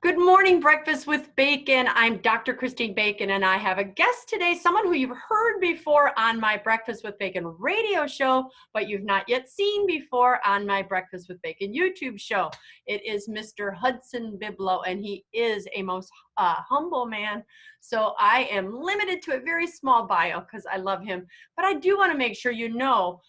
Good morning, Breakfast with Bacon. I'm Dr. Christine Bacon, and I have a guest today, someone who you've heard before on my Breakfast with Bacon radio show, but you've not yet seen before on my Breakfast with Bacon YouTube show. It is Mr. Hudson Byblow, and he is a most humble man. So I am limited to a very small bio because I love him, but I do want to make sure you know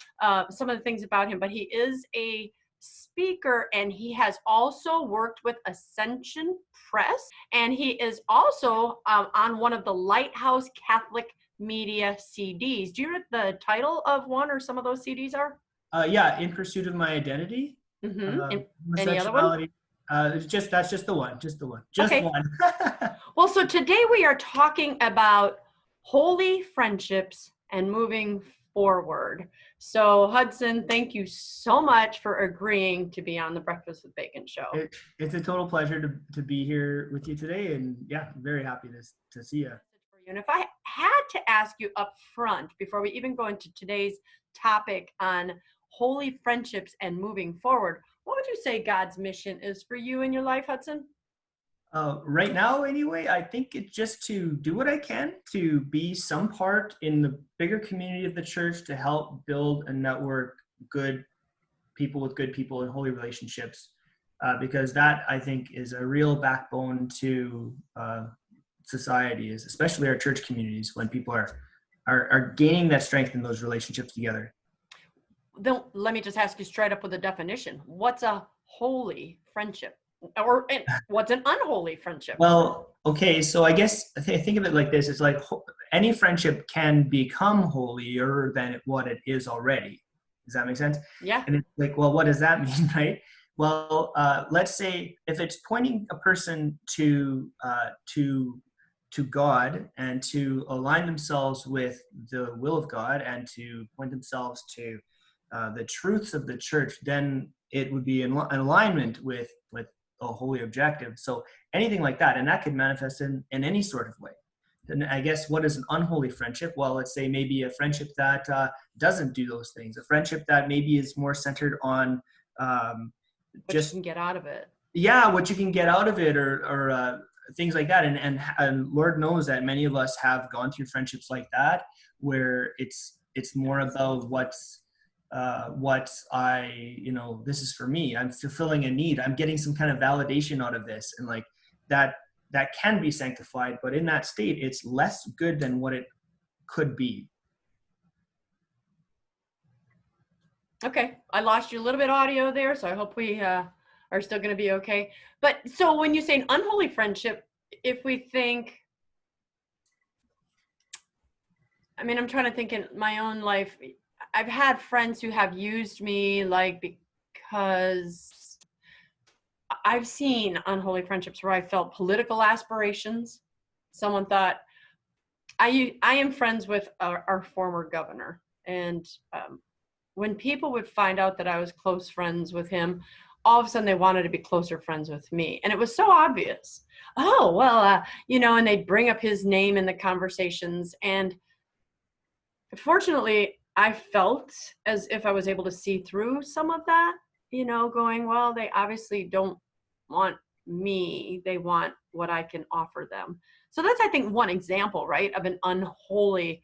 some of the things about him. But he is a speaker, and he has also worked with Ascension Press, and he is also on one of the Lighthouse Catholic Media CDs. Do you know what the title of one or some of those CDs are? Yeah, In Pursuit of My Identity. Any other one? That's just the one. Okay. One. Well, so today we are talking about holy friendships and moving forward. So Hudson, thank you so much for agreeing to be on the Breakfast with Bacon show. It's a total pleasure to be here with you today, and yeah, I'm very happy to see you. And if I had to ask you up front, before we even go into today's topic on holy friendships and moving forward, what would you say God's mission is for you in your life, Hudson? Right now, anyway, I think it's just to do what I can to be some part in the bigger community of the church to help build and network good people with good people in holy relationships, because that, I think, is a real backbone to society, is especially our church communities, when people are gaining that strength in those relationships together. Then let me just ask you straight up with a definition. What's a holy friendship? Or what's an unholy friendship? Well, okay, so I guess think of it like this. It's like any friendship can become holier than what it is already. Does that make sense? Yeah. And it's like, well, what does that mean, right? Well, let's say if it's pointing a person to God and to align themselves with the will of God and to point themselves to the truths of the church, then it would be in alignment with a holy objective. So anything like that, and that could manifest in any sort of way. And I guess, what is an unholy friendship? Well, let's say maybe a friendship that doesn't do those things, a friendship that maybe is more centered on what you can get out of it. Yeah, what you can get out of it, or things like that. And Lord knows that many of us have gone through friendships like that, where it's more about what this is for me. I'm fulfilling a need. I'm getting some kind of validation out of this. And like that can be sanctified, but in that state, it's less good than what it could be. Okay. I lost you a little bit audio there, so I hope we are still going to be okay. But so when you say an unholy friendship, if we think, I mean, I'm trying to think in my own life, I've had friends who have used me because I've seen unholy friendships where I felt political aspirations. Someone thought, I am friends with our former governor. And when people would find out that I was close friends with him, all of a sudden they wanted to be closer friends with me. And it was so obvious. Oh, well, and they'd bring up his name in the conversations. And fortunately, I felt as if I was able to see through some of that, going, well, they obviously don't want me. They want what I can offer them. So that's, I think, one example, right, of an unholy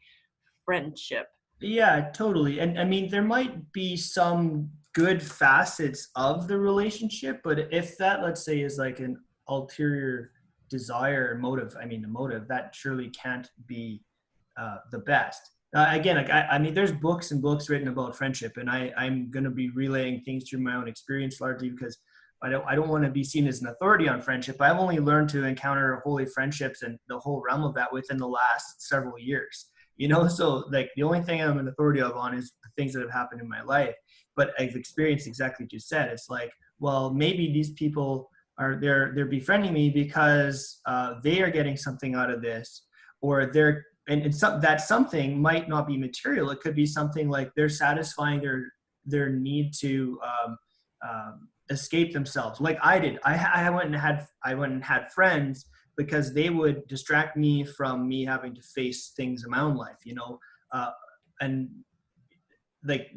friendship. Yeah, totally. And I mean, there might be some good facets of the relationship, but if that, let's say, is like an ulterior desire or motive, I mean, the motive, that surely can't be the best. Again, like I mean, there's books and books written about friendship, and I'm going to be relaying things through my own experience largely because I don't want to be seen as an authority on friendship. I've only learned to encounter holy friendships and the whole realm of that within the last several years. So like the only thing I'm an authority on is the things that have happened in my life. But I've experienced exactly what you said. It's like, well, maybe these people they're befriending me because they are getting something out of this, or that something might not be material. It could be something like they're satisfying their need to escape themselves, like I did. I went and had friends because they would distract me from me having to face things in my own life, and like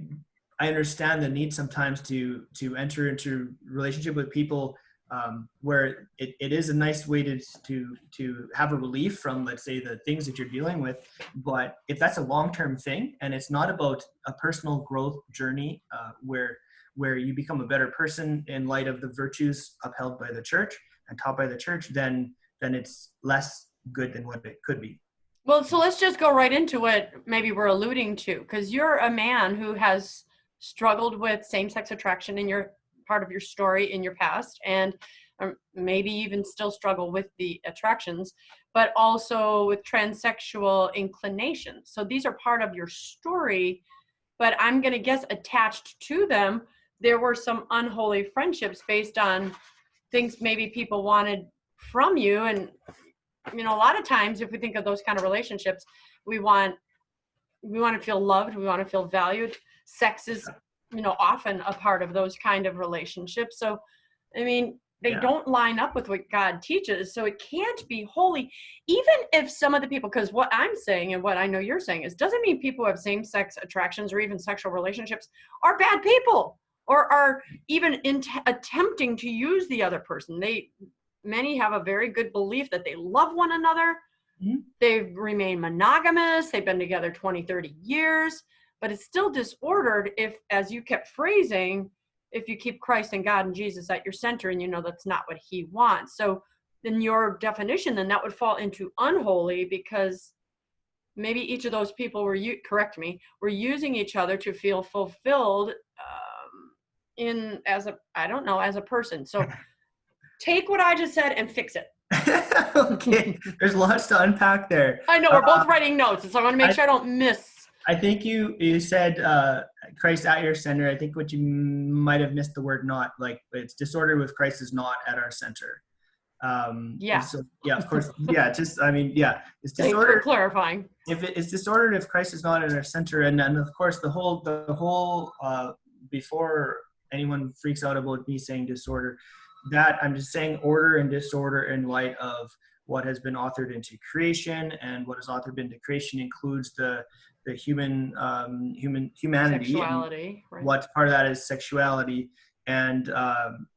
I understand the need sometimes to enter into relationship with people where it is a nice way to have a relief from, let's say, the things that you're dealing with. But if that's a long-term thing and it's not about a personal growth journey, where you become a better person in light of the virtues upheld by the church and taught by the church, then it's less good than what it could be. Well, so let's just go right into what maybe we're alluding to, because you're a man who has struggled with same-sex attraction in your part of your story in your past, and maybe even still struggle with the attractions, but also with transsexual inclinations. So these are part of your story, but I'm going to guess attached to them, there were some unholy friendships based on things maybe people wanted from you. And a lot of times if we think of those kind of relationships, we want to feel loved, we want to feel valued. Sex is often a part of those kind of relationships. So they don't line up with what God teaches, so it can't be holy. Even if some of the people, because what I'm saying and what I know you're saying is, doesn't mean people who have same-sex attractions or even sexual relationships are bad people or are even attempting to use the other person. Many have a very good belief that they love one another. Mm-hmm. They've remained monogamous. They've been together 20, 30 years, but it's still disordered if, as you kept phrasing, if you keep Christ and God and Jesus at your center and that's not what he wants. So in your definition, then that would fall into unholy, because maybe each of those people were using each other to feel fulfilled as a person. So take what I just said and fix it. Okay, there's lots to unpack there. I know, we're both writing notes, so I want to make sure I don't miss. I think you said Christ at your center. I think what you might have missed the word not, like it's disordered with Christ is not at our center. So, of course. It's disordered. Thanks for clarifying. If it's disordered, if Christ is not at our center, and of course the whole before anyone freaks out about me saying disorder, that I'm just saying order and disorder in light of what has been authored into creation, and what is authored into creation includes the humanity. Sexuality, right. What's part of that is sexuality, and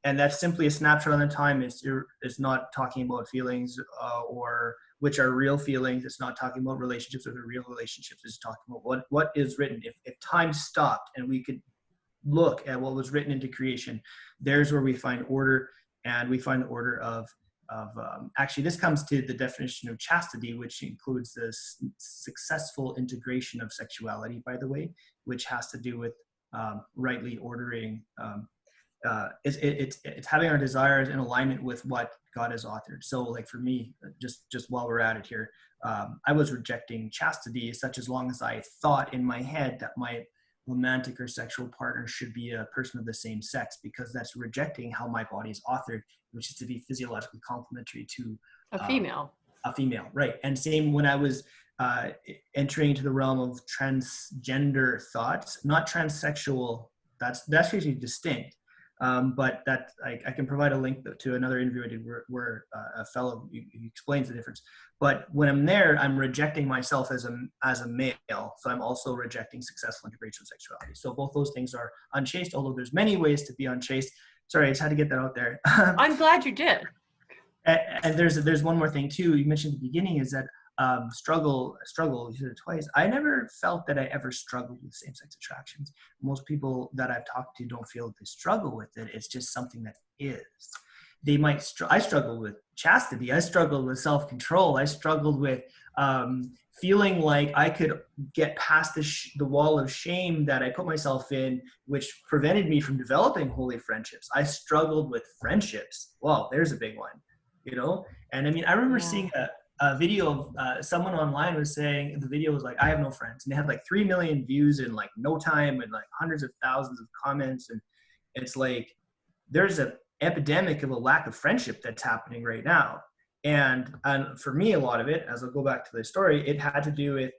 that's simply a snapshot on the time. It's not talking about feelings or which are real feelings. It's not talking about relationships or the real relationships. It's talking about what is written. If time stopped and we could look at what was written into creation, there's where we find order, and we find the order of actually, this comes to the definition of chastity, which includes this successful integration of sexuality, by the way, which has to do with rightly ordering. It's having our desires in alignment with what God has authored. So, like for me, just while we're at it here, I was rejecting chastity such as long as I thought in my head that my romantic or sexual partner should be a person of the same sex, because that's rejecting how my body is authored, which is to be physiologically complementary to a female, right? And same when I was entering into the realm of transgender thoughts, not transsexual. That's actually distinct. But that I can provide a link to another interview I did where a fellow he explains the difference. But when I'm there, I'm rejecting myself as a male, so I'm also rejecting successful integration of sexuality. So both those things are unchaste, although there's many ways to be unchaste. Sorry, I just had to get that out there. I'm glad you did. And there's one more thing too. You mentioned at the beginning is that struggle, you said it twice. I never felt that I ever struggled with same-sex attractions. Most people that I've talked to don't feel that they struggle with it. It's just something that is. They might, I struggled with chastity. I struggled with self-control. I struggled with feeling like I could get past the wall of shame that I put myself in, which prevented me from developing holy friendships. I struggled with friendships. Wow, there's a big one, And I remember seeing a video of someone online was saying, the video was like, I have no friends. And they had like 3 million views in like no time and like hundreds of thousands of comments. And it's like, there's an epidemic of a lack of friendship that's happening right now. And for me, a lot of it, as I'll go back to the story, it had to do with,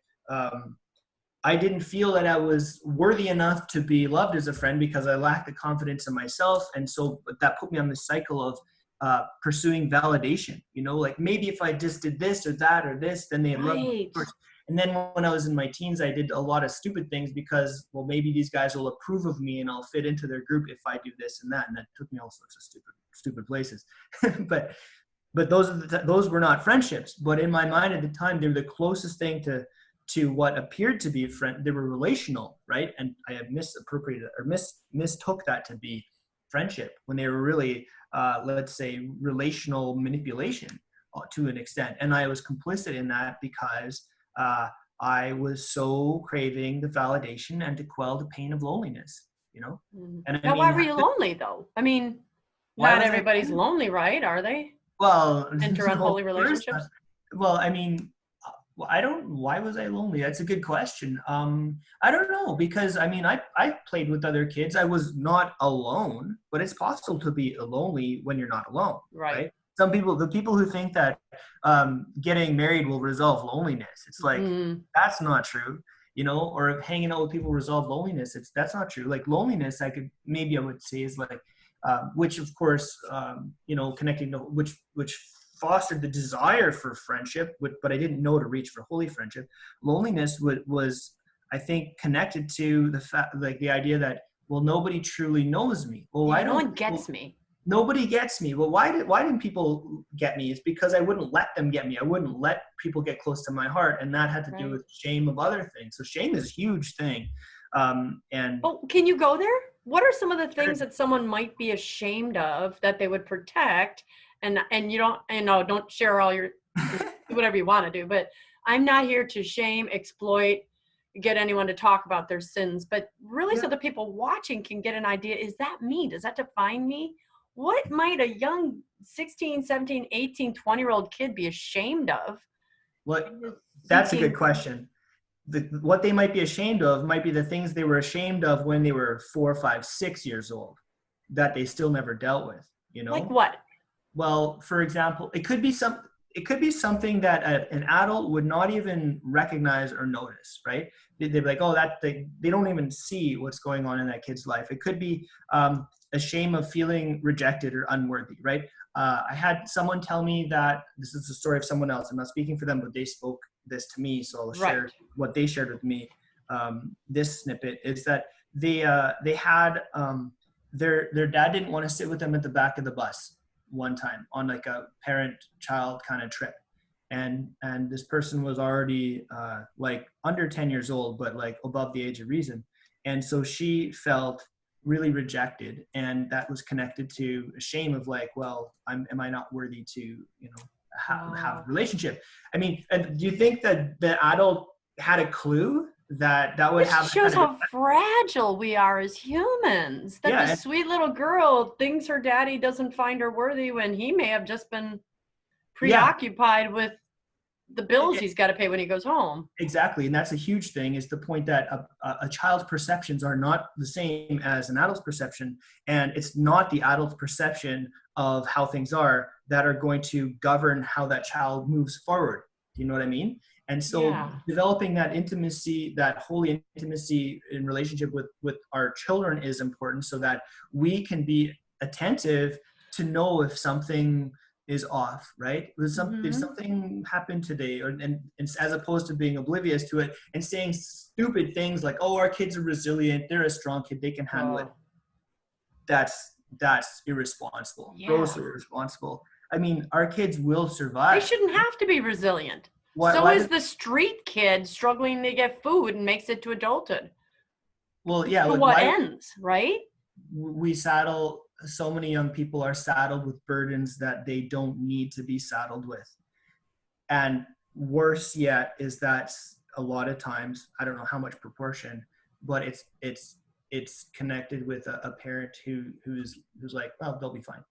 I didn't feel that I was worthy enough to be loved as a friend because I lacked the confidence in myself. And so that put me on this cycle of pursuing validation, like maybe if I just did this or that or this, then they'd love me. And then when I was in my teens, I did a lot of stupid things because, well, maybe these guys will approve of me and I'll fit into their group if I do this and that. And that took me all sorts of stupid places. but those were not friendships. But in my mind at the time, they were the closest thing to what appeared to be a friend. They were relational, right? And I had misappropriated or mistook that to be friendship when they were really, let's say, relational manipulation to an extent. And I was complicit in that because I was so craving the validation and to quell the pain of loneliness, And Now, why were you lonely though? I mean, not everybody's lonely, right? Are they? Well, Enter unholy relationships. Well, I mean, why was I lonely? That's a good question. I don't know, because I mean, I played with other kids. I was not alone, but it's possible to be lonely when you're not alone, right? The people who think that getting married will resolve loneliness, it's like, that's not true, or hanging out with people resolve loneliness. That's not true. Like loneliness, I would say is like, which of course, connecting to which fostered the desire for friendship, but I didn't know to reach for holy friendship. Loneliness was, I think, connected to the fact, like the idea that, well, nobody truly knows me. Well, no one gets me. Nobody gets me. Well, why didn't people get me? It's because I wouldn't let them get me. I wouldn't let people get close to my heart, and that had to do with shame of other things. So shame is a huge thing. Can you go there? What are some of the things that someone might be ashamed of that they would protect? And you don't share all your whatever you want to do, but I'm not here to shame, exploit, get anyone to talk about their sins, but really so the people watching can get an idea, is that me? Does that define me? What might a young 16, 17, 18, 20-year-old kid be ashamed of? That's a good question. What they might be ashamed of might be the things they were ashamed of when they were 4, 5, 6 years old that they still never dealt with, Like what? Well, for example, it could be something that an adult would not even recognize or notice, right? They'd be like, oh, they don't even see what's going on in that kid's life. It could be a shame of feeling rejected or unworthy, right? I had someone tell me that, this is the story of someone else. I'm not speaking for them, but they spoke this to me, so I'll share what they shared with me. This snippet is that they had their dad didn't want to sit with them at the back of the bus one time on like a parent-child kind of trip, and this person was already like under 10 years old, but like above the age of reason, and so she felt really rejected, and that was connected to a shame of like, well, am I not worthy to have a relationship? I mean, do you think that the adult had a clue that would happen? This shows how fragile we are as humans. That the sweet little girl thinks her daddy doesn't find her worthy when he may have just been preoccupied with the bills he's got to pay when he goes home. Exactly. And that's a huge thing, is the point that a child's perceptions are not the same as an adult's perception. And it's not the adult's perception of how things are that are going to govern how that child moves forward. Do you know what I mean? And so developing that intimacy, that holy intimacy in relationship with our children is important, so that we can be attentive to know if something is off, right? Did something happen today? And as opposed to being oblivious to it and saying stupid things like, oh, our kids are resilient, they're a strong kid, they can handle it. That's irresponsible. Grossly irresponsible. I mean, our kids will survive. They shouldn't have to be resilient. Why is the street kid struggling to get food and makes it to adulthood? Well, yeah. To what ends, right? So many young people are saddled with burdens that they don't need to be saddled with. And worse yet is that a lot of times, I don't know how much proportion, but it's connected with a parent who's like, well, they'll be fine,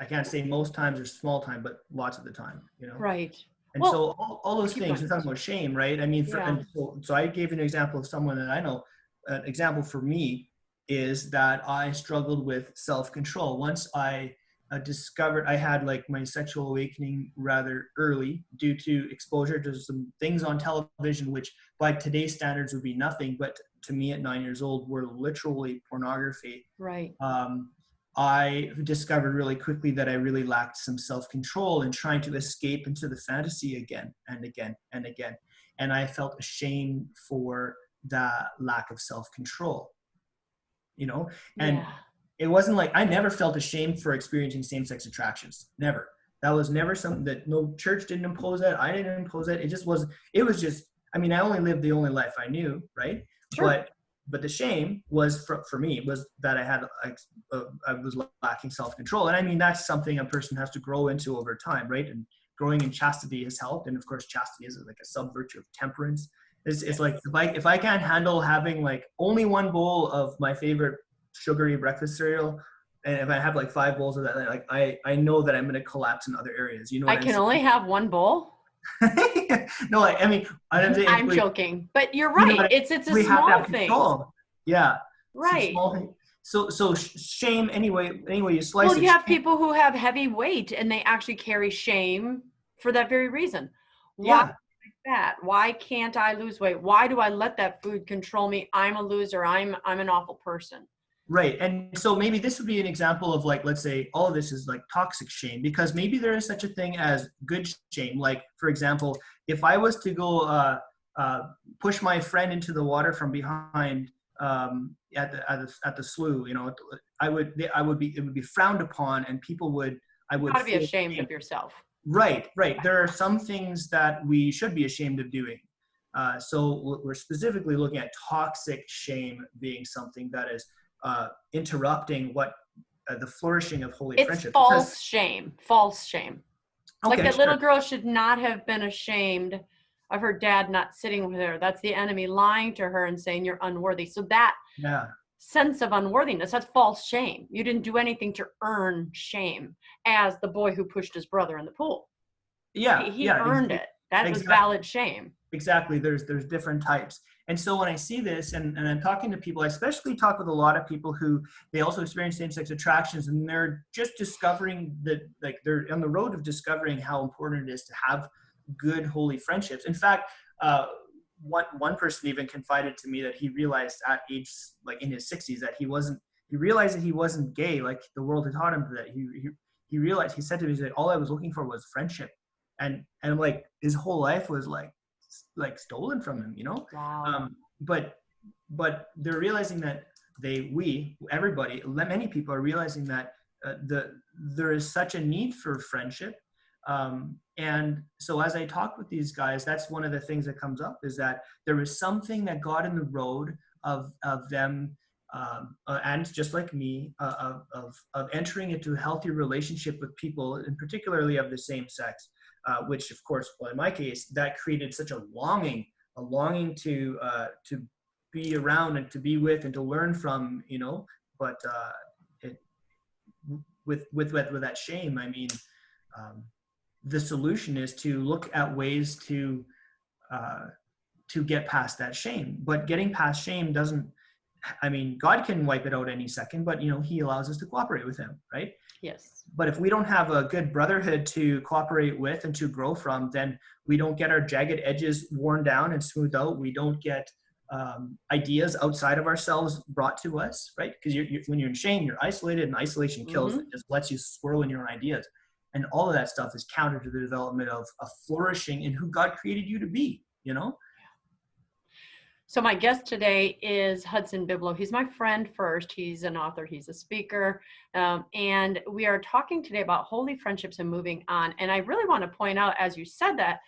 I can't say most times or small time, but lots of the time, Right. And so all those things, we're talking about shame, right? I mean, so I gave an example of someone that I know. An example for me is that I struggled with self-control. Once I discovered I had like my sexual awakening rather early due to exposure to some things on television, which by today's standards would be nothing, but to me at 9 years old were literally pornography. Right. I discovered really quickly that I really lacked some self-control in trying to escape into the fantasy again and again and again. And I felt ashamed for that lack of self-control, you know? And Yeah. it wasn't like, I never felt ashamed for experiencing same-sex attractions. Never. That was never something that, no church didn't impose that. I didn't impose it. It was just, I mean, I only lived the only life I knew, right? Sure. But the shame was for me was that I was lacking self-control. And I mean, that's something a person has to grow into over time, right? And growing in chastity has helped. And of course, chastity is like a sub-virtue of temperance. It's like, if I can't handle having like only one bowl of my favorite sugary breakfast cereal, and if I have like 5 bowls of that, like I know that I'm going to collapse in other areas. You know I what I'm can only saying? have one bowl. No, I mean, I'm saying, I'm joking, but you're you know right. what It's a we have to small have things, control. Yeah, some right? small thing. So shame, anyway you slice Well, it. you have Shame, people who have heavy weight and they actually carry shame for that very reason. Why yeah, that? Why can't I lose weight? Why do I let that food control me? I'm a loser. I'm an awful person. right. And so maybe this would be an example of, like, let's say all of this is like toxic shame, because maybe there is such a thing as good shame. Like, for example, if I was to go push my friend into the water from behind at the slough, you know, it would be frowned upon, and I You would ought to be feel ashamed shame. of yourself. Right, right. There are some things that we should be ashamed of doing. So we're specifically looking at toxic shame being something that is interrupting the flourishing of holy It's friendship. Because, false shame. False shame. Like okay, that sure, little girl should not have been ashamed of her dad not sitting with her. That's the enemy lying to her and saying you're unworthy. So that yeah, sense of unworthiness, that's false shame. You didn't do anything to earn shame, as the boy who pushed his brother in the pool. yeah, He yeah, earned it. That was exactly. valid shame. Exactly. There's different types. And so when I see this, and I'm talking to people, I especially talk with a lot of people who they also experience same-sex attractions, and they're just discovering that, like, they're on the road of discovering how important it is to have good, holy friendships. In fact, one person even confided to me that he realized at age, like in his 60s, that he realized that he wasn't gay, like the world had taught him that he realized, he said to me, he said, all I was looking for was friendship. And like his whole life was like stolen from him, you know. Wow. Um, but but they're realizing that everybody, many people are realizing that there is such a need for friendship. And so as I talk with these guys, that's one of the things that comes up, is that there was something that got in the road of them, and just like me, of entering into a healthy relationship with people, and particularly of the same sex, which of course, well, in my case, that created such a longing to be around and to be with and to learn from, you know. But it, with that shame, I mean, um, the solution is to look at ways to get past that shame. But getting past shame doesn't, I mean, God can wipe it out any second, but, you know, he allows us to cooperate with him, right? Yes. But if we don't have a good brotherhood to cooperate with and to grow from, then we don't get our jagged edges worn down and smoothed out. We don't get ideas outside of ourselves brought to us, right? Because when you're in shame, you're isolated, and isolation kills. Mm-hmm. It just lets you swirl in your own ideas. And all of that stuff is counter to the development of flourishing in who God created you to be, you know? So my guest today is Hudson Byblow. He's my friend first. He's an author. He's a speaker. And we are talking today about holy friendships and moving on. And I really want to point out, as you said that,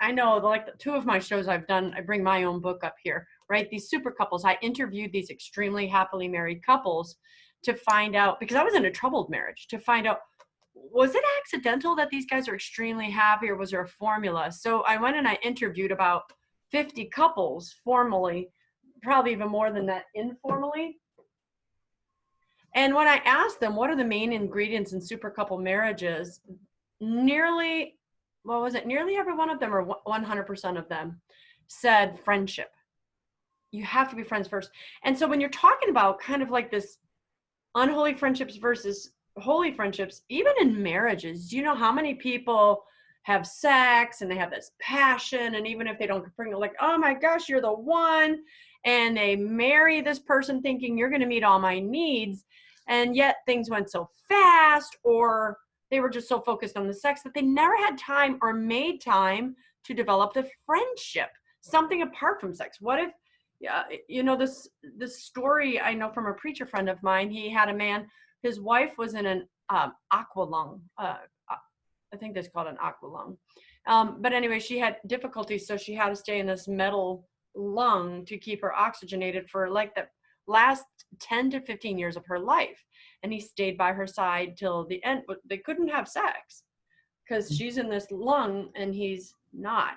I know, like the 2 of my shows I've done, I bring my own book up here, right? These super couples. I interviewed these extremely happily married couples to find out, because I was in a troubled marriage, to find out, was it accidental that these guys are extremely happy, or was there a formula? So I went and I interviewed about 50 couples formally, probably even more than that informally. And when I asked them, what are the main ingredients in super couple marriages, nearly every one of them, or 100% of them, said friendship. You have to be friends first. And so when you're talking about kind of like this unholy friendships versus holy friendships, even in marriages, you know how many people have sex and they have this passion, and even if they don't bring it, like, oh my gosh, you're the one, and they marry this person thinking you're going to meet all my needs, And yet things went so fast, or they were just so focused on the sex that they never had time or made time to develop the friendship, something apart from sex. What if, this story I know from a preacher friend of mine, he had a man, his wife was in an aqua lung. I think that's called an aqua lung. But anyway, she had difficulties, so she had to stay in this metal lung to keep her oxygenated for like the last 10 to 15 years of her life. And he stayed by her side till the end, but they couldn't have sex because she's in this lung and he's not.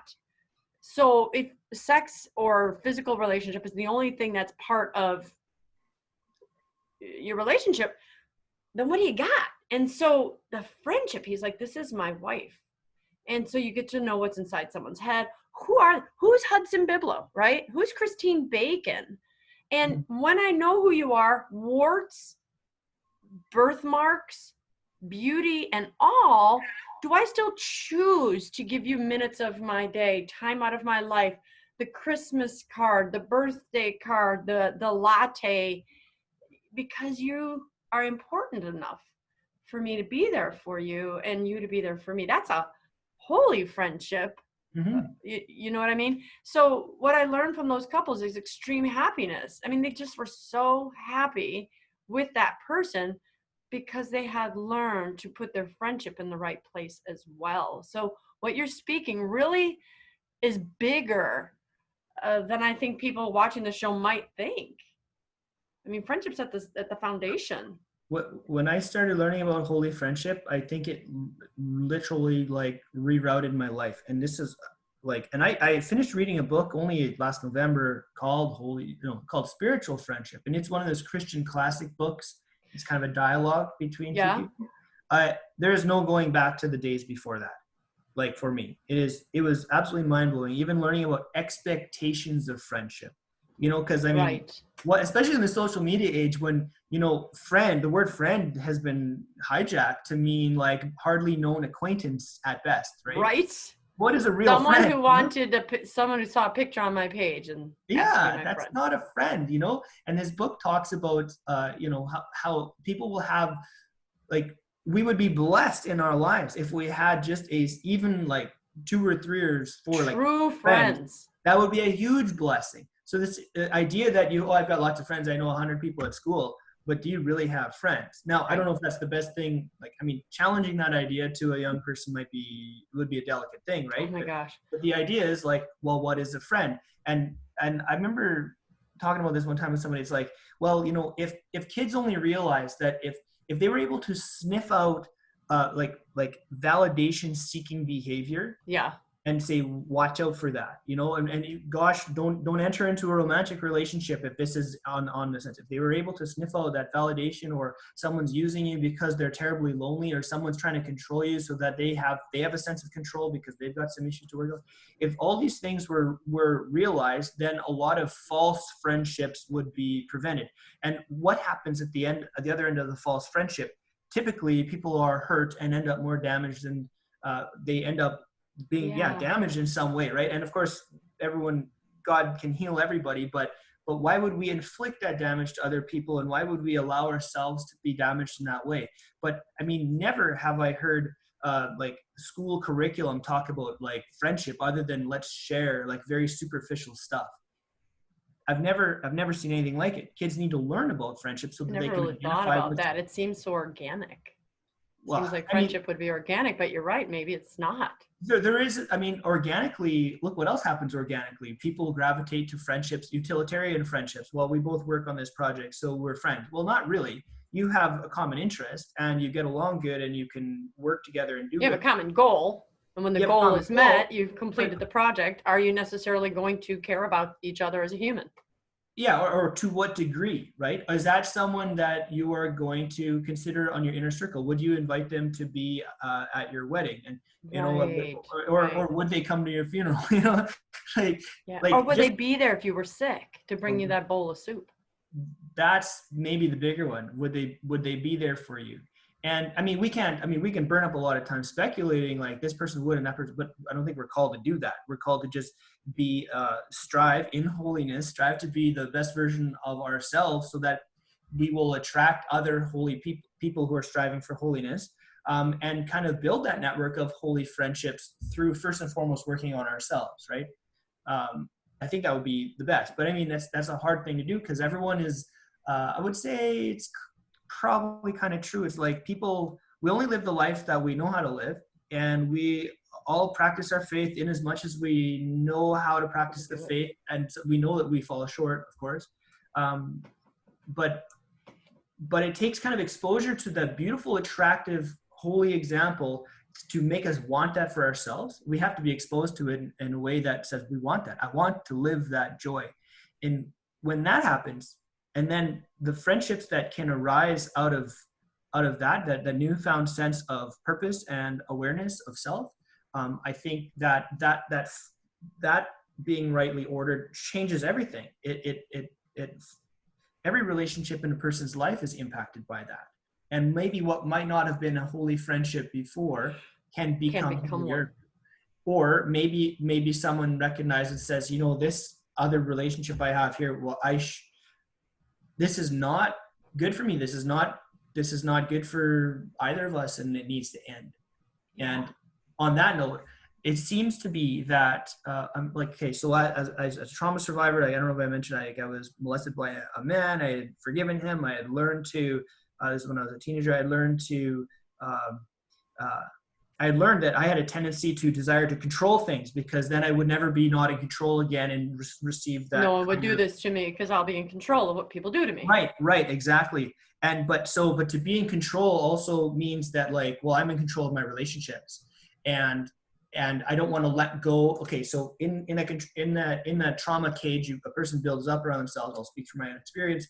So if sex or physical relationship is the only thing that's part of your relationship, then what do you got? And so the friendship, he's like, this is my wife. And so you get to know what's inside someone's head. Who's Hudson Byblow, right? Who's Christine Bacon? And when I know who you are, warts, birthmarks, beauty, and all, do I still choose to give you minutes of my day, time out of my life, the Christmas card, the birthday card, the latte, because you are important enough for me to be there for you and you to be there for me? That's a holy friendship. You know what I mean? So what I learned from those couples is extreme happiness. I mean, they just were so happy with that person because they had learned to put their friendship in the right place as well. So what you're speaking really is bigger than I think people watching the show might think. I mean, friendship's at the foundation. When I started learning about holy friendship, I think it literally like rerouted my life. And this is like, and I finished reading a book only last November called called Spiritual Friendship. And it's one of those Christian classic books. It's kind of a dialogue between two people. There is no going back to the days before that. Like for me, it was absolutely mind blowing. Even learning about expectations of friendship, because I mean, especially in the social media age when, the word friend has been hijacked to mean like hardly known acquaintance at best, right? Right. What is a real friend? Someone who saw a picture on my page and that's friend. not a friend, And this book talks about, how people will have, like, we would be blessed in our lives if we had just even like 2 or 3 or 4 like true friends. That would be a huge blessing. So this idea that I've got lots of friends, I know 100 people at school, but do you really have friends? Now, I don't know if that's the best thing. Like, I mean, challenging that idea to a young person would be a delicate thing, right? Oh my gosh. But the idea is like, well, what is a friend? And I remember talking about this one time with somebody. It's like, well, if kids only realize that if they were able to sniff out like validation seeking behavior, and say, watch out for that, gosh, don't enter into a romantic relationship if this is on the sense. If they were able to sniff out that validation, or someone's using you because they're terribly lonely, or someone's trying to control you so that they have a sense of control because they've got some issues to work on. If all these things were realized, then a lot of false friendships would be prevented. And what happens at the other end of the false friendship? Typically, people are hurt and end up more damaged than they end up being damaged in some way, right? And of course, God can heal everybody, but why would we inflict that damage to other people, and why would we allow ourselves to be damaged in that way? But I mean, never have I heard like school curriculum talk about like friendship other than let's share like very superficial stuff. I've never seen anything like it. Kids need to learn about friendship so that they can really thought about that. It seems so organic. Seems like friendship would be organic, but you're right, maybe it's not. There is, I mean, organically, look what else happens organically. People gravitate to friendships, utilitarian friendships. Well, we both work on this project, so we're friends. Well, not really. You have a common interest and you get along good and you can work together and do You have a common goal. And when the goal is met, you've completed the project. Are you necessarily going to care about each other as a human? Yeah, or to what degree, right? Is that someone that you are going to consider on your inner circle? Would you invite them to be at your wedding, and or would they come to your funeral? Or would they be there if you were sick to bring you that bowl of soup? That's maybe the bigger one. Would they be there for you? And I mean, we can burn up a lot of time speculating like this person would and that person, but I don't think we're called to do that. We're called to just be strive in holiness, strive to be the best version of ourselves, so that we will attract other holy people who are striving for holiness, and kind of build that network of holy friendships through first and foremost working on ourselves, right? I think that would be the best. But I mean, that's a hard thing to do because everyone is, I would say it's probably kind of true. It's like we only live the life that we know how to live, and we all practice our faith in as much as we know how to practice the faith. And so we know that we fall short, of course. But it takes kind of exposure to the beautiful, attractive, holy example to make us want that for ourselves. We have to be exposed to it in a way that says, we want that. I want to live that joy. And when that happens, and then the friendships that can arise out of that the newfound sense of purpose and awareness of self, I think that being rightly ordered changes everything. Every relationship in a person's life is impacted by that. And maybe what might not have been a holy friendship before can become holier. Or maybe someone recognizes and says, this other relationship I have here, well, this is not good for me. This is not good for either of us, and it needs to end. And on that note, it seems to be that I'm like, okay, so as a trauma survivor, I don't know if I mentioned, I was molested by a man. I had forgiven him. I had learned to, this is when I was a teenager, I learned that I had a tendency to desire to control things, because then I would never be not in control again and receive that. No one would do this to me because I'll be in control of what people do to me. Right, exactly. But to be in control also means that, like, well, I'm in control of my relationships, and I don't want to let go. Okay, so in that trauma cage, a person builds up around themselves. I'll speak from my own experience.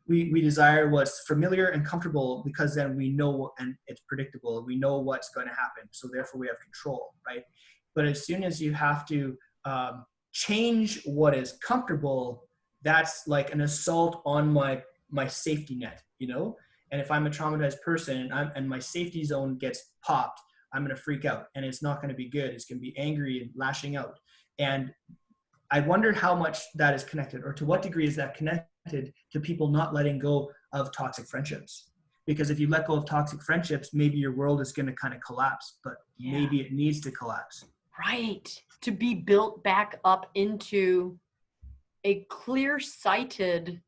We desire what's familiar and comfortable, because then we know, and it's predictable. We know what's going to happen, so therefore we have control, right? But as soon as you have to change what is comfortable, that's like an assault on my safety net, And if I'm a traumatized person and my safety zone gets popped, I'm going to freak out, and it's not going to be good. It's going to be angry and lashing out. And I wonder how much that is connected, or to what degree is that connected to people not letting go of toxic friendships. Because if you let go of toxic friendships, maybe your world is going to kind of collapse, but maybe it needs to collapse. Right. To be built back up into a clear-sighted,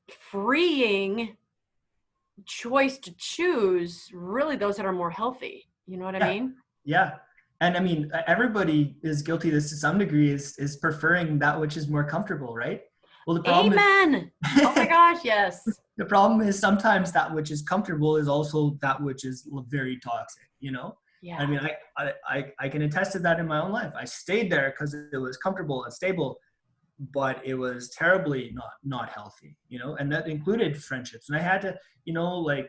freeing choice to choose, really those that are more healthy. You know what I mean? Yeah. And I mean, everybody is guilty of this to some degree, is preferring that which is more comfortable, right? Well, the problem Amen. Oh my gosh, yes. The problem is sometimes that which is comfortable is also that which is very toxic, Yeah. I mean, I can attest to that in my own life. I stayed there because it was comfortable and stable, but it was terribly not healthy, and that included friendships. And I had to, like,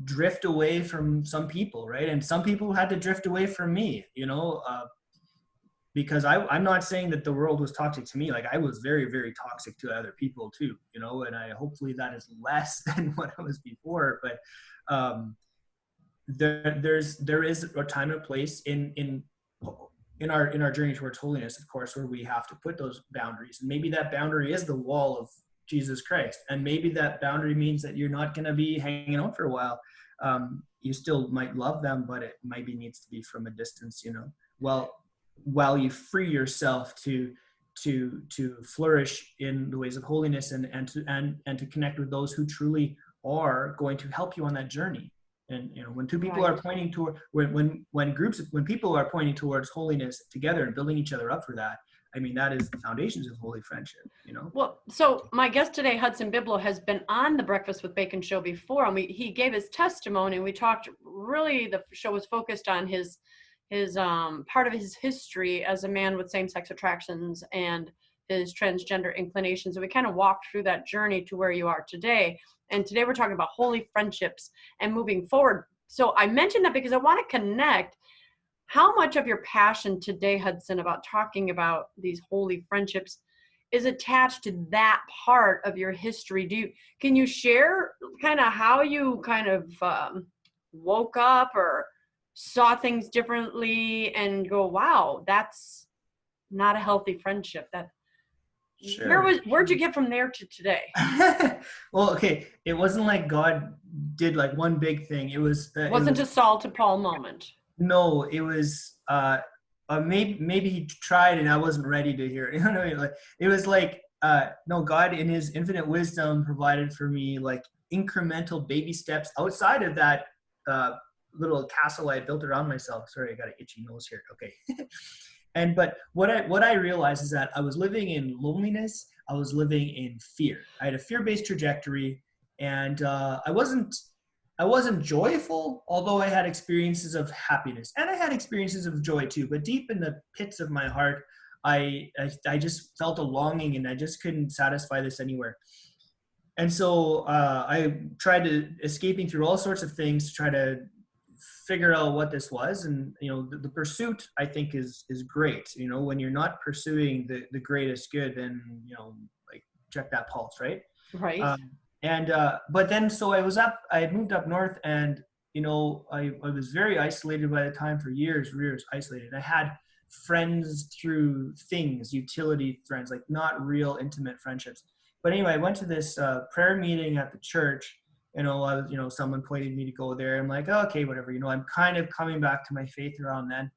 drift away from some people, right? And some people had to drift away from me, because I'm not saying that the world was toxic to me. Like, I was very, very toxic to other people too, and hopefully that is less than what I was before. But there is a time and place in our journey towards holiness, of course, where we have to put those boundaries. And maybe that boundary is the wall of Jesus Christ. And maybe that boundary means that you're not going to be hanging out for a while. You still might love them, but it maybe needs to be from a distance, while you free yourself to flourish in the ways of holiness and to connect with those who truly are going to help you on that journey. And when two people are pointing toward, when people are pointing towards holiness together and building each other up for that, I mean, that is the foundations of holy friendship, Well, so my guest today, Hudson Byblow, has been on the Breakfast with Bacon show before, and he gave his testimony, and we talked, really, the show was focused on his part of his history as a man with same-sex attractions and his transgender inclinations. And we kind of walked through that journey to where you are today. And today we're talking about holy friendships and moving forward. So I mentioned that because I want to connect how much of your passion today, Hudson, about talking about these holy friendships is attached to that part of your history. Can you share kind of how you kind of woke up or saw things differently and go, wow, that's not a healthy friendship? That Sure. Where'd you get from there to today? Well, okay. It wasn't like God did like one big thing. It was. Wasn't a Saul to Paul moment. No, it was. Maybe he tried and I wasn't ready to hear it. You know, like it was like no, God in His infinite wisdom provided for me like incremental baby steps outside of that little castle I built around myself. Sorry, I got an itchy nose here. Okay. But what I realized is that I was living in loneliness. I was living in fear. I had a fear-based trajectory, and I wasn't joyful, although I had experiences of happiness, and I had experiences of joy too. But deep in the pits of my heart, I just felt a longing, and I just couldn't satisfy this anywhere. And so I tried to escaping through all sorts of things to try to figure out what this was. And the pursuit, I think, is great. When you're not pursuing the greatest good, then like check that pulse, right? Right. But then so I had moved up north, and I was very isolated by the time, for years isolated. I had friends through things, utility friends, like not real intimate friendships. But anyway, I went to this prayer meeting at the church. Someone pointed me to go there. I'm like, oh, okay, whatever. I'm kind of coming back to my faith around then.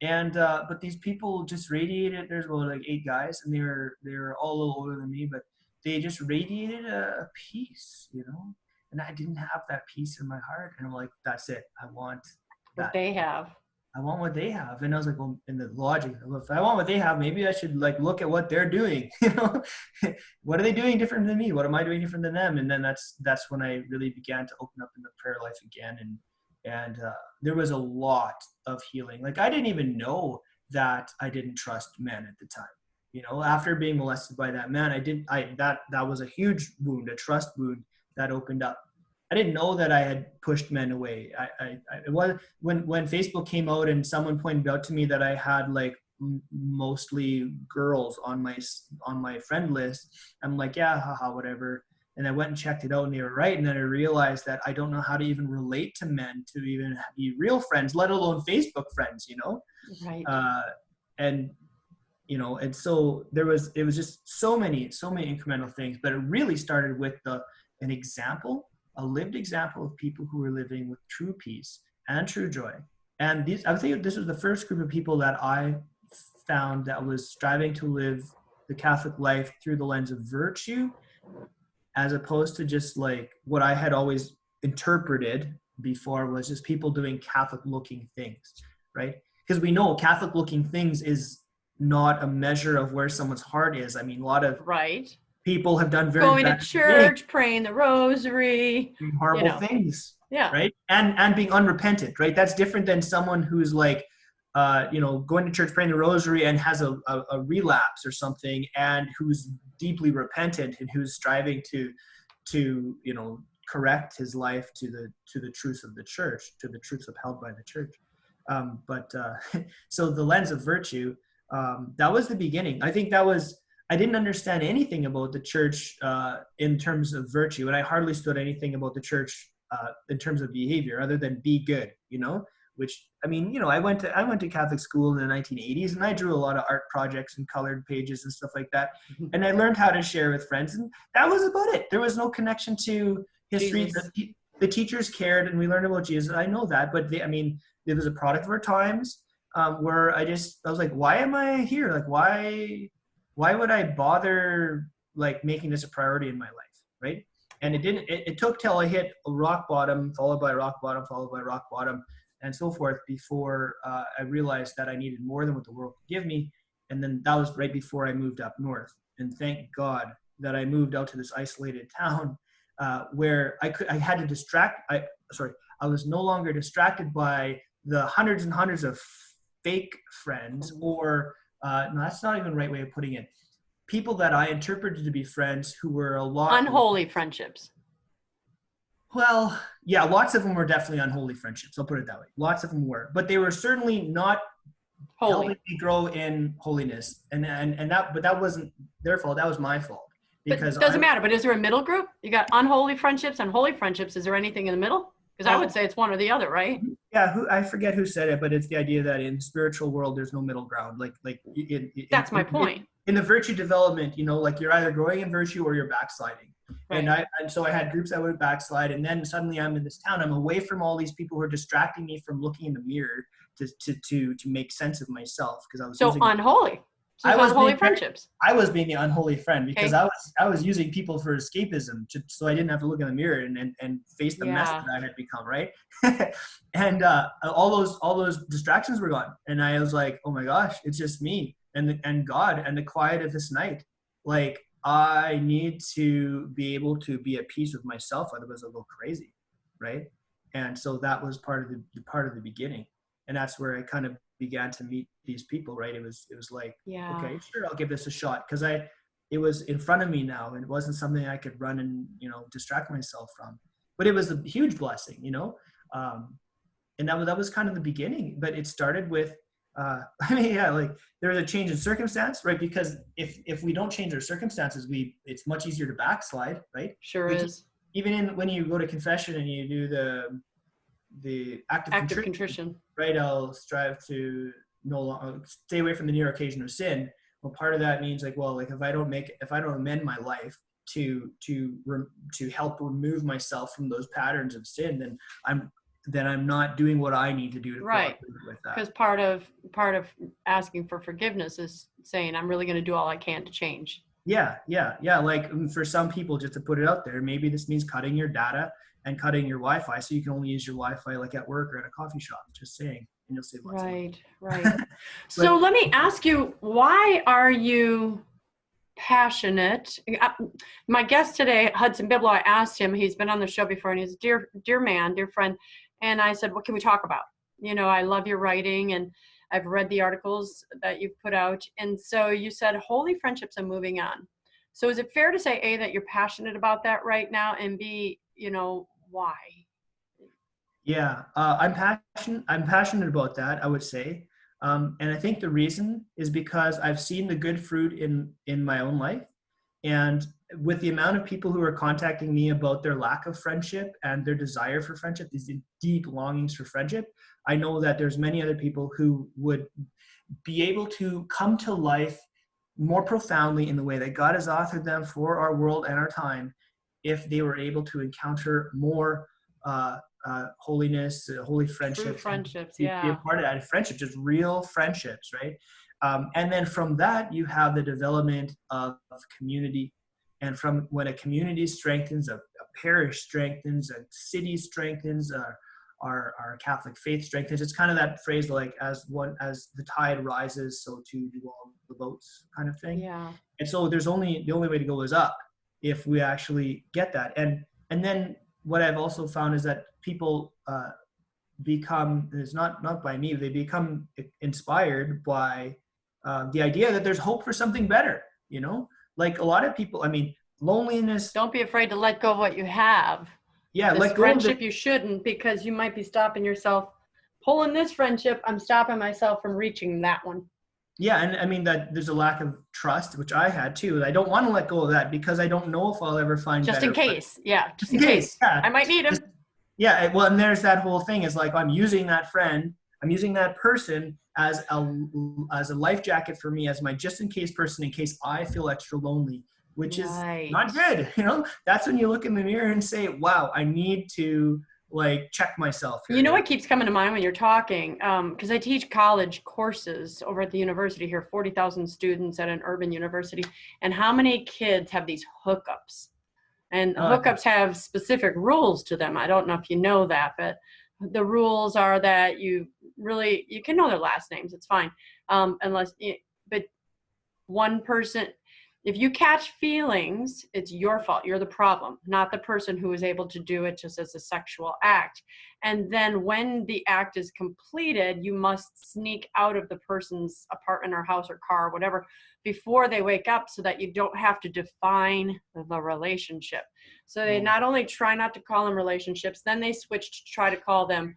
And but these people just radiated. There's about like 8 guys, and they were all a little older than me, but they just radiated a peace, and I didn't have that peace in my heart. And I'm like, that's it. I want that. What they have. I want what they have. And I was like, well, in the logic, if I want what they have, maybe I should like look at what they're doing. What are they doing different than me? What am I doing different than them? And then that's when I really began to open up in the prayer life again. And there was a lot of healing. Like I didn't even know that I didn't trust men at the time. After being molested by that man, that was a huge wound, a trust wound that opened up. I didn't know that I had pushed men away. It was when Facebook came out and someone pointed out to me that I had like mostly girls on my friend list. I'm like, yeah, haha, whatever. And I went and checked it out, and they were right. And then I realized that I don't know how to even relate to men to even be real friends, let alone Facebook friends. Right. And so it was just so many incremental things, but it really started with a lived example of people who were living with true peace and true joy. And I would think this was the first group of people that I found that was striving to live the Catholic life through the lens of virtue, as opposed to just like what I had always interpreted before was just people doing Catholic looking things, right? Because we know Catholic looking things is not a measure of where someone's heart is. I mean, a lot of people have done very going bad to church, things, praying the rosary, horrible things, yeah, right? And being unrepentant, right? That's different than someone who's like, going to church, praying the rosary, and has a relapse or something, and who's deeply repentant and who's striving to correct his life to the truths of the church, to the truths upheld by the church. So the lens of virtue. That was the beginning. I think I didn't understand anything about the church in terms of virtue, and I hardly stood anything about the church in terms of behavior other than be good, which, I mean, I went to Catholic school in the 1980s, and I drew a lot of art projects and colored pages and stuff like that. And I learned how to share with friends, and that was about it. There was no connection to history. The teachers cared, and we learned about Jesus. I know that, but it was a product of our times. Where I was like, why am I here? Like, why would I bother like making this a priority in my life, right? And it took till I hit a rock bottom, followed by rock bottom, followed by rock bottom, and so forth, before I realized that I needed more than what the world could give me. And then that was right before I moved up north. And thank God that I moved out to this isolated town where I was no longer distracted by the hundreds and hundreds of fake friends, or no, that's not even the right way of putting it. People that I interpreted to be friends who were a lot unholy friendships. Well, yeah, lots of them were definitely unholy friendships. I'll put it that way. Lots of them were, but they were certainly not helping me grow in holiness. And that wasn't their fault. That was my fault. Because it doesn't matter. But is there a middle group? You got unholy friendships and holy friendships. Is there anything in the middle? Because I would say it's one or the other, right? Yeah, I forget who said it, but it's the idea that in the spiritual world there's no middle ground. Like that's my point. in the virtue development, like you're either growing in virtue or you're backsliding. Right. And so I had groups that would backslide, and then suddenly I'm in this town. I'm away from all these people who are distracting me from looking in the mirror to make sense of myself, because I was So using unholy. So I it's was unholy being friendships. I was being the unholy friend, because Okay. I was using people for escapism, so I didn't have to look in the mirror and face the mess Yeah. that I had become, right? And all those distractions were gone, and I was like, oh my gosh, it's just me and God and the quiet of this night. Like, I need to be able to be at peace with myself, otherwise I'll go crazy, right? And so that was part of the beginning, and that's where I kind of began to meet these people, right? It was like, Yeah. okay, sure, I'll give this a shot, because it was in front of me now, and it wasn't something I could run and distract myself from. But it was a huge blessing, and that was kind of the beginning. But it started with like there was a change in circumstance, right? Because if we don't change our circumstances, it's much easier to backslide, right? Sure is. Even when you go to confession and you do the act of Contrition. right? I'll strive to no longer stay away from the near occasion of sin. Well, part of that means like if I don't amend my life to help remove myself from those patterns of sin, then I'm not doing what I need to do to right. with that. Because part of asking for forgiveness is saying, I'm really going to do all I can to change. Yeah. Like, for some people, just to put it out there, maybe this means cutting your data and cutting your Wi-Fi, so you can only use your Wi-Fi like at work or at a coffee shop. Just saying, and you'll save lots of money. Right. So let me ask you, why are you passionate? My guest today, Hudson Byblow, I asked him, he's been on the show before, and he's a dear man, dear friend. And I said, what can we talk about? I love your writing, and I've read the articles that you've put out. And so you said, holy friendships and moving on. So is it fair to say, A, that you're passionate about that right now, and B, why? Yeah, I'm passionate about that, I would say. And I think the reason is because I've seen the good fruit in my own life. And with the amount of people who are contacting me about their lack of friendship and their desire for friendship, these deep longings for friendship, I know that there's many other people who would be able to come to life more profoundly in the way that God has authored them for our world and our time, if they were able to encounter more holiness, holy friendships. True friendships, Be a part of that. Friendship, just real friendships, right? And then from that, you have the development of community. And from when a community strengthens, a parish strengthens, a city strengthens, our Catholic faith strengthens. It's kind of that phrase like, as the tide rises, so too do all the boats, kind of thing. Yeah. And so the only way to go is up, if we actually get that. And then what I've also found is that people become, it's not by me, they become inspired by the idea that there's hope for something better, like a lot of people, loneliness. Don't be afraid to let go of what you have. Yeah, this let go friendship you shouldn't, because you might be stopping yourself. Pulling this friendship, I'm stopping myself from reaching that one. Yeah, and that there's a lack of trust, which I had too. I don't want to let go of that, because I don't know if I'll ever find just better in case. friends. Yeah, just in case. Yeah. I might need him. Yeah, well, and there's that whole thing is like, I'm using that friend, I'm using that person as a life jacket for me, as my just in case person, in case I feel extra lonely, which is not good. That's when you look in the mirror and say, wow, I need to check myself here. What keeps coming to mind when you're talking, because I teach college courses over at the university here, 40,000 students at an urban university, and how many kids have these hookups? And hookups have specific rules to them. I don't know if you know that, but the rules are that you can know their last names, it's fine, but one person, if you catch feelings, it's your fault. You're the problem, not the person who is able to do it just as a sexual act. And then when the act is completed, you must sneak out of the person's apartment or house or car or whatever before they wake up, so that you don't have to define the relationship. So they not only try not to call them relationships, then they switch to try to call them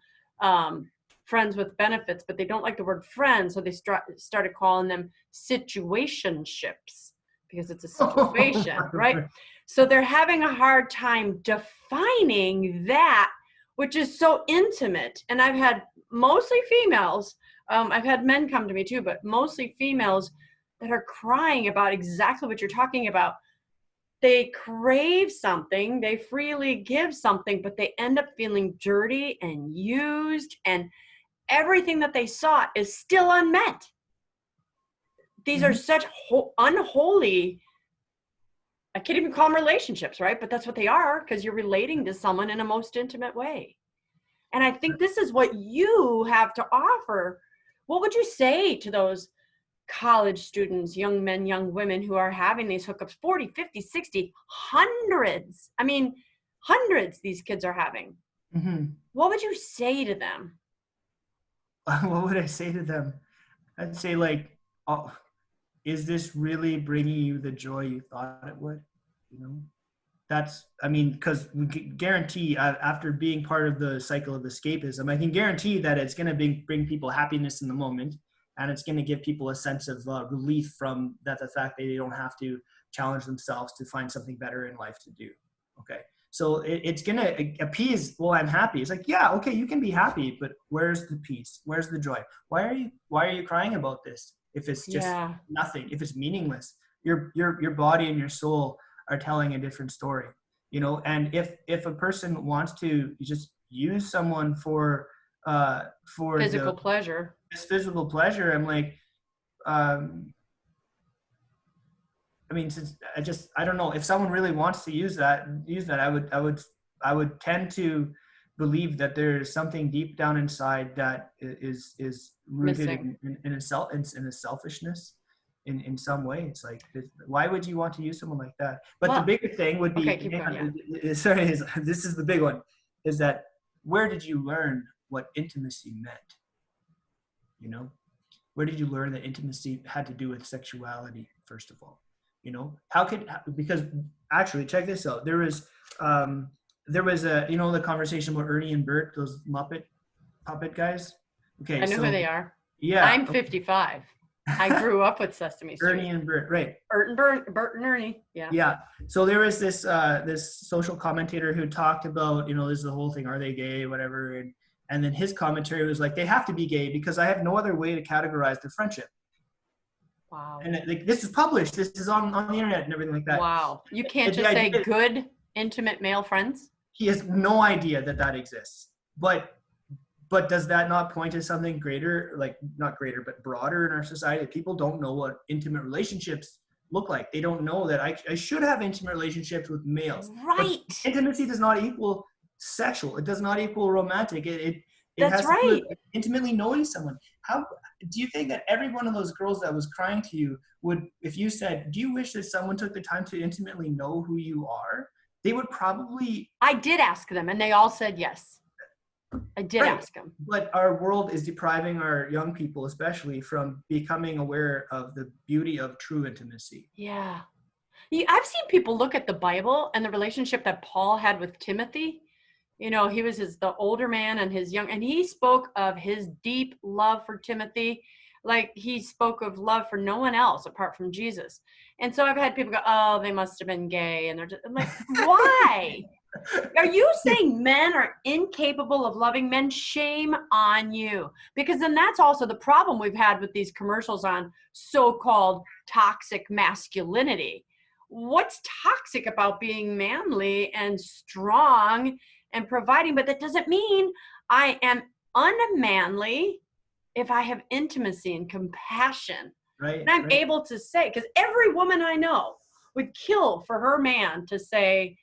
friends with benefits, but they don't like the word friends, so they started calling them situationships, because it's a situation, right? So they're having a hard time defining that, which is so intimate. And I've had mostly females, I've had men come to me too, but mostly females that are crying about exactly what you're talking about. They crave something, they freely give something, but they end up feeling dirty and used, and everything that they sought is still unmet. These are such unholy, I can't even call them relationships, right? But that's what they are, because you're relating to someone in a most intimate way. And I think this is what you have to offer. What would you say to those college students, young men, young women who are having these hookups, 40, 50, 60, hundreds? I mean, hundreds these kids are having. What would you say to them? What would I say to them? I'd say, like, oh, is this really bringing you the joy you thought it would? You know, that's, I mean, because we guarantee after being part of the cycle of escapism, I can guarantee that it's going to bring people happiness in the moment, and it's going to give people a sense of relief from the fact that they don't have to challenge themselves to find something better in life to do. Okay. So it's going to appease, well, I'm happy. It's like, yeah, okay, you can be happy, but where's the peace? Where's the joy? Why are you crying about this? If it's just nothing, if it's meaningless, your body and your soul are telling a different story, you know. And if a person wants to just use someone for Physical pleasure, this physical pleasure, I'm like, I mean, since I don't know if someone really wants to use that. I would tend to believe that there's something deep down inside that is rooted in a selfishness in some way. It's like, why would you want to use someone like that? But the bigger thing would be, sorry, this is the big one, is that where did you learn what intimacy meant? You know, where did you learn that intimacy had to do with sexuality, first of all? You know, because actually, check this out. There was a, you know, the conversation about Ernie and Bert, those Muppet puppet guys. Okay. I know who they are. Yeah. I'm 55. I grew up with Sesame Street. Ernie and Bert, right. Bert and Ernie. Yeah. Yeah. So there was this social commentator who talked about, you know, this is the whole thing, are they gay, whatever. And then his commentary was like, they have to be gay because I have no other way to categorize their friendship. Wow. And like, this is published, this is on the internet and everything like that. Wow. You can't just say good, intimate male friends? He has no idea that exists. But does that not point to something greater, like not greater, but broader in our society? People don't know what intimate relationships look like. They don't know that I should have intimate relationships with males. Right. But intimacy does not equal sexual. It does not equal romantic. That's has right. to do with intimately knowing someone. How do you think that every one of those girls that was crying to you would, if you said, do you wish that someone took the time to intimately know who you are? They would probably. I did ask them, and they all said yes. I did ask them. But our world is depriving our young people, especially, from becoming aware of the beauty of true intimacy. Yeah. I've seen people look at the Bible and the relationship that Paul had with Timothy. You know, he was the older man and and he spoke of his deep love for Timothy, like he spoke of love for no one else apart from Jesus. And so I've had people go, oh, they must have been gay. And they're just, I'm like, why? Are you saying men are incapable of loving men? Shame on you. Because then that's also the problem we've had with these commercials on so-called toxic masculinity. What's toxic about being manly and strong and providing? But that doesn't mean I am unmanly if I have intimacy and compassion. Right. And I'm able to say, because every woman I know would kill for her man to say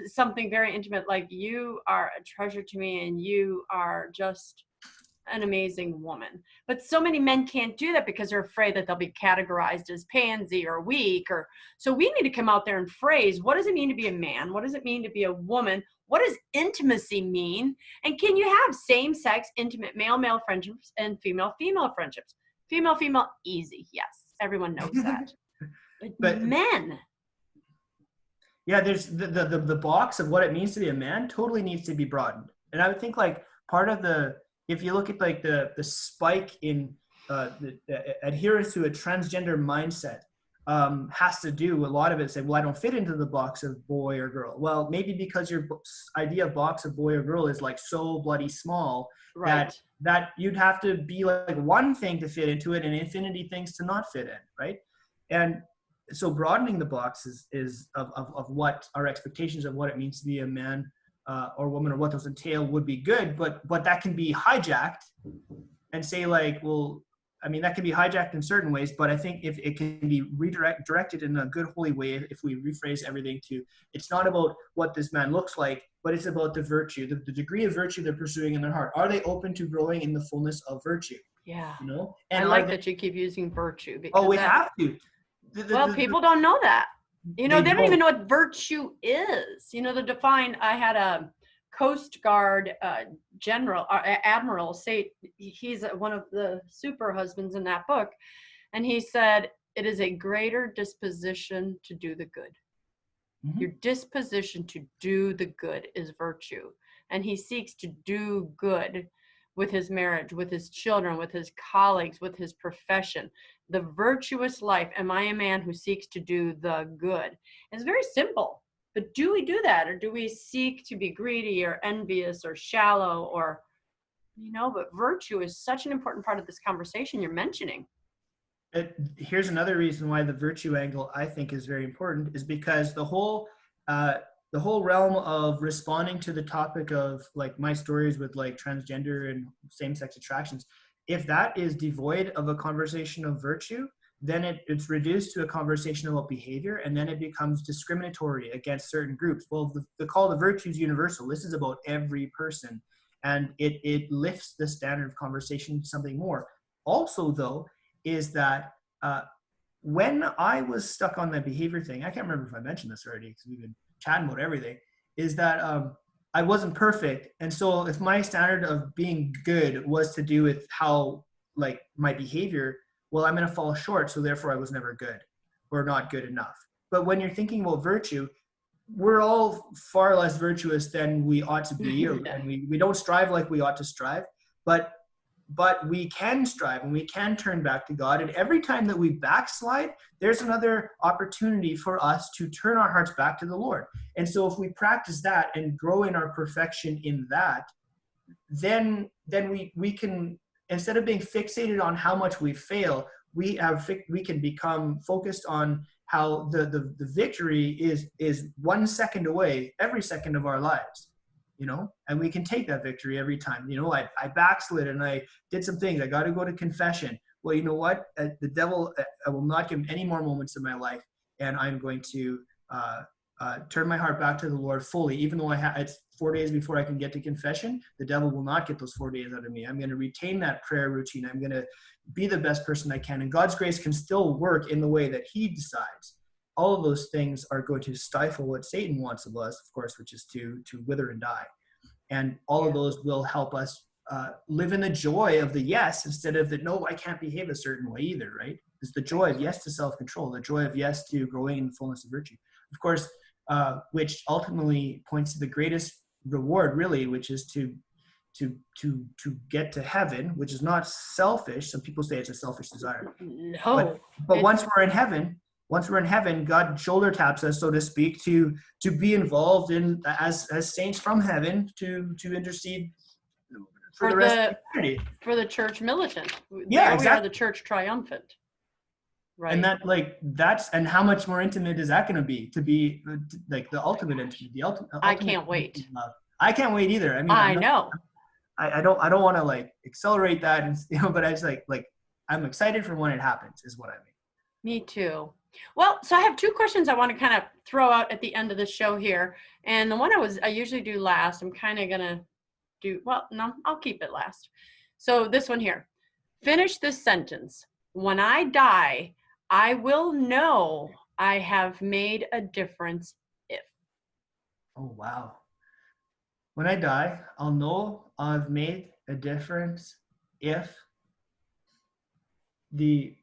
something very intimate, like, you are a treasure to me and you are just an amazing woman. But so many men can't do that because they're afraid that they'll be categorized as pansy or weak. So we need to come out there and phrase, what does it mean to be a man? What does it mean to be a woman? What does intimacy mean? And can you have same-sex, intimate male-male friendships and female-female friendships? Female-female, easy, yes. Everyone knows that. But men. Yeah, there's the box of what it means to be a man totally needs to be broadened. And I would think, like, part of if you look at like the spike in the adherence to a transgender mindset has to do, a lot of it say, well, I don't fit into the box of boy or girl. Well, maybe because your idea of box of boy or girl is like so bloody small, right, that you'd have to be like one thing to fit into it and infinity things to not fit in, right? And so broadening the box is of what our expectations of what it means to be a man or woman, or what those entail, would be good, but that can be hijacked and say like, well, I mean, that can be hijacked in certain ways, but I think if it can be directed in a good, holy way, if we rephrase everything to, it's not about what this man looks like, but it's about the virtue, the degree of virtue they're pursuing in their heart. Are they open to growing in the fullness of virtue? Yeah. You know, I and like that you keep using virtue, because we have to. well, people don't know that. You know, they don't even know what virtue is. You know, I had a Coast Guard admiral say, he's one of the super husbands in that book, and he said, it is a greater disposition to do the good. Mm-hmm. Your disposition to do the good is virtue. And he seeks to do good with his marriage, with his children, with his colleagues, with his profession. The virtuous life. Am I a man who seeks to do the good? It's very simple. But do we do that? Or do we seek to be greedy or envious or shallow or, you know, but virtue is such an important part of this conversation you're mentioning. Here's another reason why the virtue angle, I think, is very important, is because the whole realm of responding to the topic of like my stories with like transgender and same-sex attractions, if that is devoid of a conversation of virtue, then it's reduced to a conversation about behavior, and then it becomes discriminatory against certain groups. Well, the call to virtue is universal. This is about every person, and it lifts the standard of conversation to something more. Also, though, is that when I was stuck on that behavior thing, I can't remember if I mentioned this already because we've been chatting about everything, is that I wasn't perfect. And so if my standard of being good was to do with how, like, my behavior, well, I'm going to fall short. So therefore I was never good or not good enough. But when you're thinking about virtue, we're all far less virtuous than we ought to be, and we don't strive like we ought to strive, but we can strive and we can turn back to God. And every time that we backslide, there's another opportunity for us to turn our hearts back to the Lord. And so if we practice that and grow in our perfection in that, then we can, instead of being fixated on how much we fail, we can become focused on how the victory is 1 second away every second of our lives. You know, and we can take that victory every time. You know, I backslid and I did some things. I got to go to confession. Well, you know what? The devil, I will not give him any more moments in my life, and I'm going to turn my heart back to the Lord fully. Even though it's 4 days before I can get to confession, the devil will not get those 4 days out of me. I'm going to retain that prayer routine. I'm going to be the best person I can, and God's grace can still work in the way that He decides. All of those things are going to stifle what Satan wants of us, of course, which is to wither and die. And all of those will help us live in the joy of the yes, instead of the no, I can't behave a certain way either, right? It's the joy of yes to self-control, the joy of yes to growing in the fullness of virtue. Of course, which ultimately points to the greatest reward, really, which is to get to heaven, which is not selfish. Some people say it's a selfish desire. No. But once we're in heaven, God shoulder taps us, so to speak, to be involved in as saints from heaven to intercede for the rest of eternity. For the church militant. Yeah, there exactly. We are the church triumphant. Right. And and how much more intimate is that going to be? To be like the ultimate intimacy, the ultimate. I can't wait. Love. I can't wait either. I mean, I know. I don't want to like accelerate that, and but I just like I'm excited for when it happens, is what I mean. Me too. Well, so I have two questions I want to kind of throw out at the end of the show here. And the one I usually do last, I'm kind of going to do, well, no, I'll keep it last. So this one here, finish this sentence. When I die, I will know I have made a difference if. Oh, wow. When I die, I'll know I've made a difference if the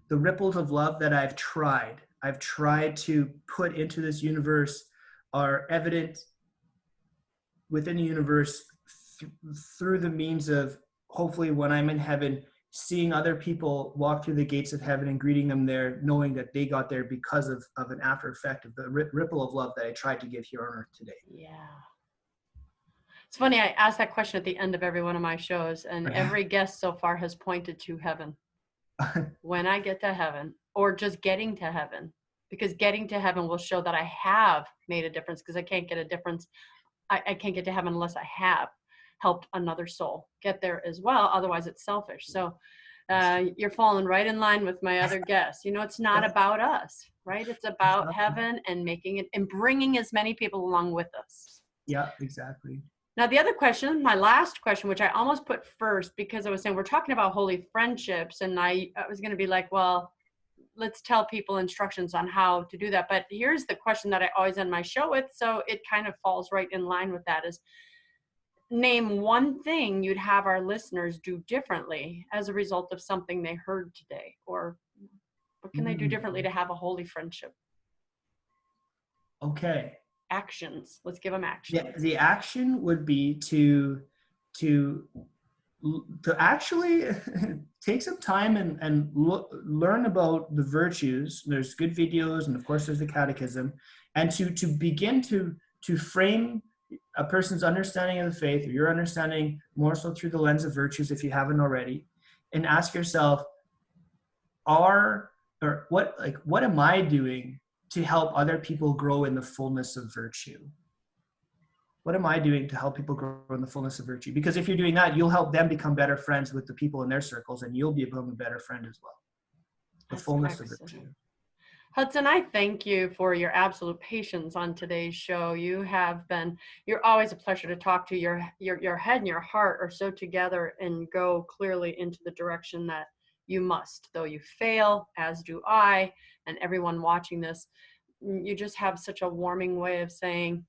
ripples of love that I've tried to put into this universe are evident within the universe through the means of, hopefully when I'm in heaven, seeing other people walk through the gates of heaven and greeting them there, knowing that they got there because of an after effect of the ripple of love that I tried to give here on earth today. Yeah. It's funny, I ask that question at the end of every one of my shows, and every guest so far has pointed to heaven. When I get to heaven, or just getting to heaven, because getting to heaven will show that I have made a difference, because I can't get a difference. I can't get to heaven unless I have helped another soul get there as well. Otherwise, it's selfish. So you're falling right in line with my other guests. You know, it's not about us, right? It's about heaven and making it and bringing as many people along with us. Yeah, exactly. Now, the other question, my last question, which I almost put first because I was saying we're talking about holy friendships, and I was going to be like, well, let's tell people instructions on how to do that. But here's the question that I always end my show with, so it kind of falls right in line with that, is name one thing you'd have our listeners do differently as a result of something they heard today, or what can they do differently to have a holy friendship? Okay. Actions. Let's give them action. Yeah, the action would be to actually take some time and learn about the virtues. There's good videos, and of course there's the catechism, and to begin to frame a person's understanding of the faith, or your understanding more so through the lens of virtues if you haven't already, and ask yourself, what am I doing to help other people grow in the fullness of virtue? What am I doing to help people grow in the fullness of virtue? Because if you're doing that, you'll help them become better friends with the people in their circles, and you'll become a better friend as well. The That's fullness excellent. of virtue. Hudson, I thank you for your absolute patience on today's show. You're always a pleasure to talk to. Your head and your heart are so together and go clearly into the direction that you must. Though you fail, as do I, and everyone watching this, you just have such a warming way of saying,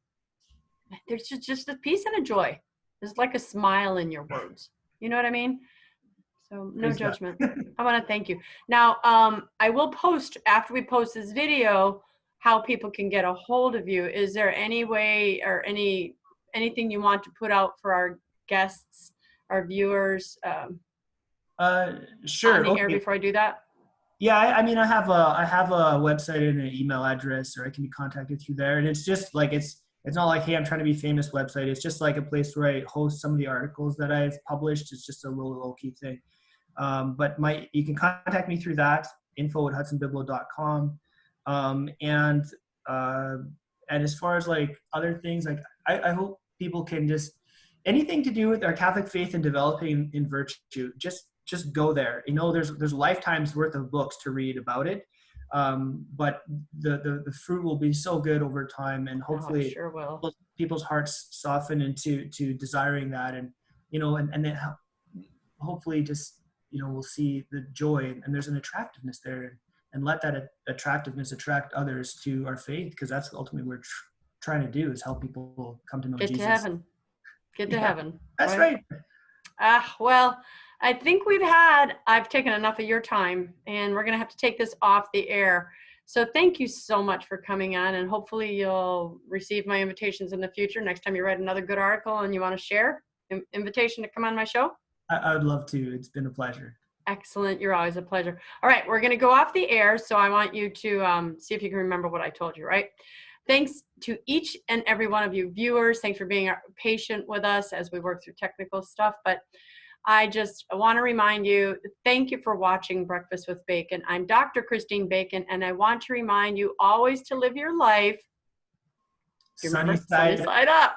there's just a peace and a joy. There's like a smile in your words. You know what I mean? So no judgment. I want to thank you. Now, I will post, after we post this video, how people can get a hold of you. Is there any way or anything you want to put out for our guests, our viewers? Sure. On the air before I do that? Yeah, I mean, I have a website and an email address, or I can be contacted through there. And it's just like, it's not like, hey, I'm trying to be famous website. It's just like a place where I host some of the articles that I've published. It's just a little low-key thing. But you can contact me through that, info@hudsonbyblow.com. And as far as like other things, like I hope people can just, anything to do with our Catholic faith and developing in virtue, just go there. You know, there's lifetimes worth of books to read about it. But the fruit will be so good over time, and hopefully sure will. People's hearts soften into desiring that, and and then hopefully just we'll see the joy, and there's an attractiveness there, and let that attractiveness attract others to our faith, because that's ultimately what we're trying to do, is help people come to know Jesus. Get to heaven. That's right. Well, I think I've taken enough of your time, and we're going to have to take this off the air. So thank you so much for coming on, and hopefully you'll receive my invitations in the future. Next time you write another good article and you want to share, invitation to come on my show. I would love to. It's been a pleasure. Excellent. You're always a pleasure. All right. We're going to go off the air. So I want you to see if you can remember what I told you, right? Thanks to each and every one of you viewers. Thanks for being patient with us as we work through technical stuff. But I just want to remind you, thank you for watching Breakfast with Bacon. I'm Dr. Christine Bacon, and I want to remind you always to live your life Sunny side up.